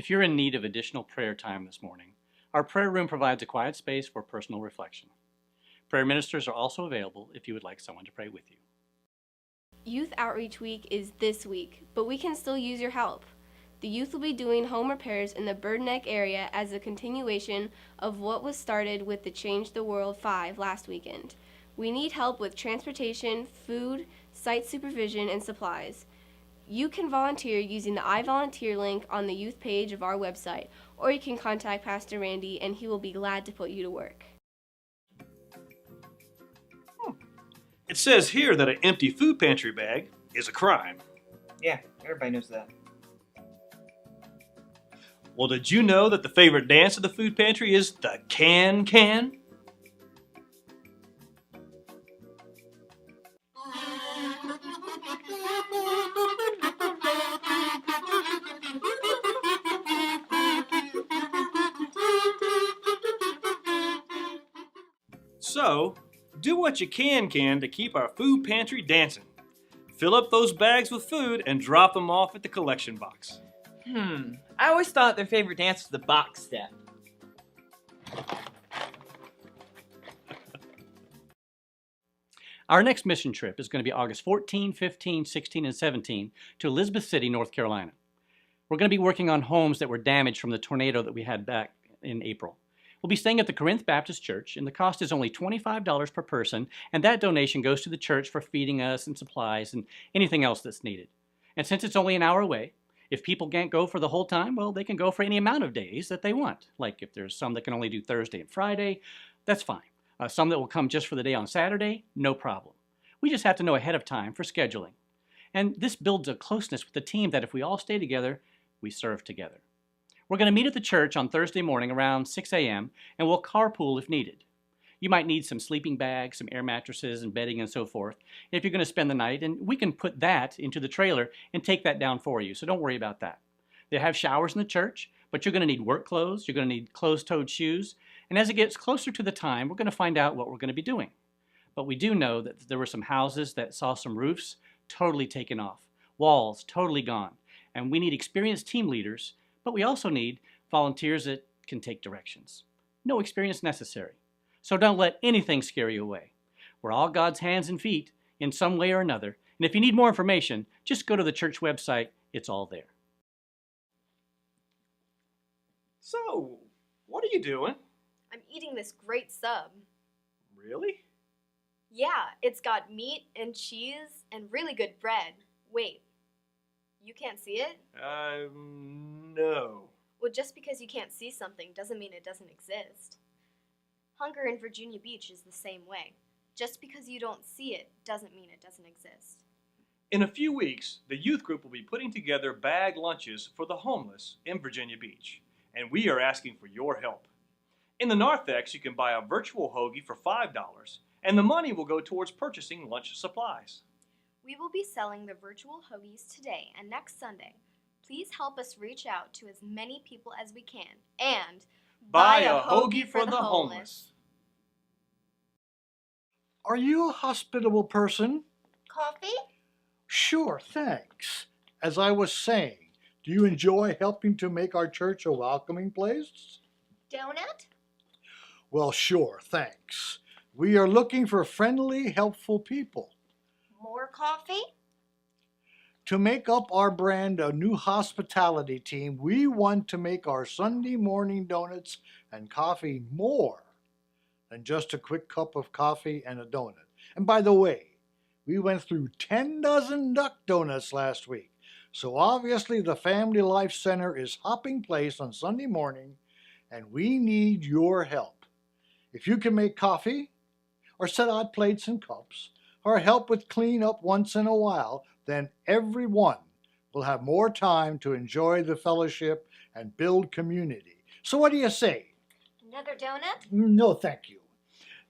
If you're in need of additional prayer time this morning, our prayer room provides a quiet space for personal reflection. Prayer ministers are also available if you would like someone to pray with you. Youth Outreach Week is this week, but we can still use your help. The youth will be doing home repairs in the Bird Neck area as a continuation of what was started with the Change the World 5 last weekend. We need help with transportation, food, site supervision, and supplies. You can volunteer using the I Volunteer link on the youth page of our website, or you can contact Pastor Randy and he will be glad to put you to work. It says here that an empty food pantry bag is a crime. Yeah, everybody knows that. Well, did you know that the favorite dance of the food pantry is the can-can? So, do what you can to keep our food pantry dancing. Fill up those bags with food and drop them off at the collection box. I always thought their favorite dance was the box step. Our next mission trip is going to be August 14, 15, 16, and 17 to Elizabeth City, North Carolina. We're going to be working on homes that were damaged from the tornado that we had back in April. We'll be staying at the Corinth Baptist Church, and the cost is only $25 per person, and that donation goes to the church for feeding us and supplies and anything else that's needed. And since it's only an hour away, if people can't go for the whole time, well, they can go for any amount of days that they want. Like if there's some that can only do Thursday and Friday, that's fine. Some that will come just for the day on Saturday, no problem. We just have to know ahead of time for scheduling. And this builds a closeness with the team that if we all stay together, we serve together. We're going to meet at the church on Thursday morning around 6 a.m. and we'll carpool if needed. You might need some sleeping bags, some air mattresses and bedding and so forth if you're going to spend the night, and we can put that into the trailer and take that down for you, so don't worry about that. They have showers in the church, but you're going to need work clothes, you're going to need closed-toed shoes, and as it gets closer to the time, we're going to find out what we're going to be doing. But we do know that there were some houses that saw some roofs totally taken off, walls totally gone, and we need experienced team leaders, but we also need volunteers that can take directions. No experience necessary. So don't let anything scare you away. We're all God's hands and feet in some way or another, and if you need more information, just go to the church website. It's all there. So, what are you doing? I'm eating this great sub. Really? Yeah, it's got meat and cheese and really good bread. Wait, you can't see it? No. Well, just because you can't see something doesn't mean it doesn't exist. Hunger in Virginia Beach is the same way. Just because you don't see it doesn't mean it doesn't exist. In a few weeks, the youth group will be putting together bag lunches for the homeless in Virginia Beach, and we are asking for your help. In the narthex, you can buy a virtual hoagie for $5, and the money will go towards purchasing lunch supplies. We will be selling the virtual hoagies today and next Sunday. Please help us reach out to as many people as we can and Buy a hoagie for the homeless. Are you a hospitable person? Coffee? Sure, thanks. As I was saying, do you enjoy helping to make our church a welcoming place? Donut? Well, sure, thanks. We are looking for friendly, helpful people. More coffee? To make up our brand a new hospitality team, we want to make our Sunday morning donuts and coffee more than just a quick cup of coffee and a donut. And by the way, we went through 10 dozen duck donuts last week. So obviously the Family Life Center is hopping place on Sunday morning, and we need your help. If you can make coffee, or set out plates and cups, or help with cleanup once in a while, then everyone will have more time to enjoy the fellowship and build community. So what do you say? Another donut? No, thank you.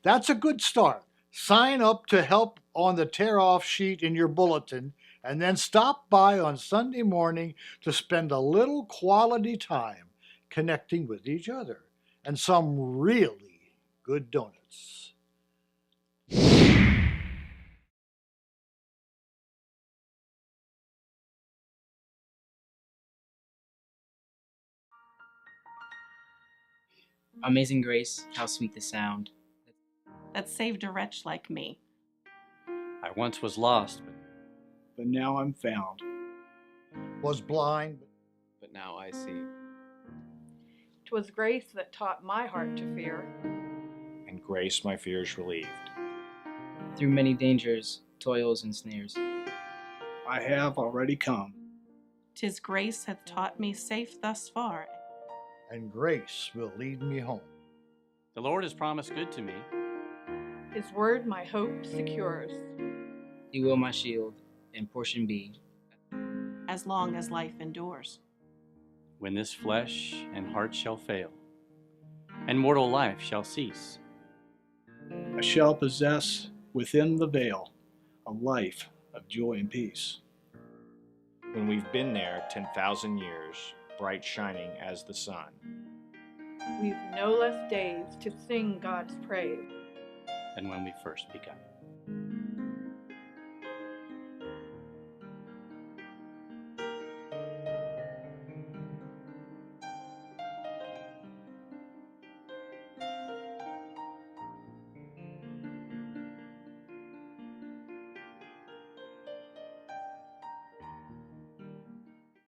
That's a good start. Sign up to help on the tear-off sheet in your bulletin, and then stop by on Sunday morning to spend a little quality time connecting with each other and some really good donuts. Amazing grace, how sweet the sound. that saved a wretch like me. I once was lost, but now I'm found. Was blind, but now I see. 'Twas grace that taught my heart to fear, and grace my fears relieved. Through many dangers, toils, and snares, I have already come. 'Tis grace hath taught me safe thus far. and grace will lead me home. the Lord has promised good to me. His word my hope secures. He will my shield and portion be, As long as life endures. When this flesh and heart shall fail, and mortal life shall cease, I shall possess within the veil a life of joy and peace. When we've been there 10,000 years, bright shining as the sun. We've no less days to sing God's praise. than when we first begun.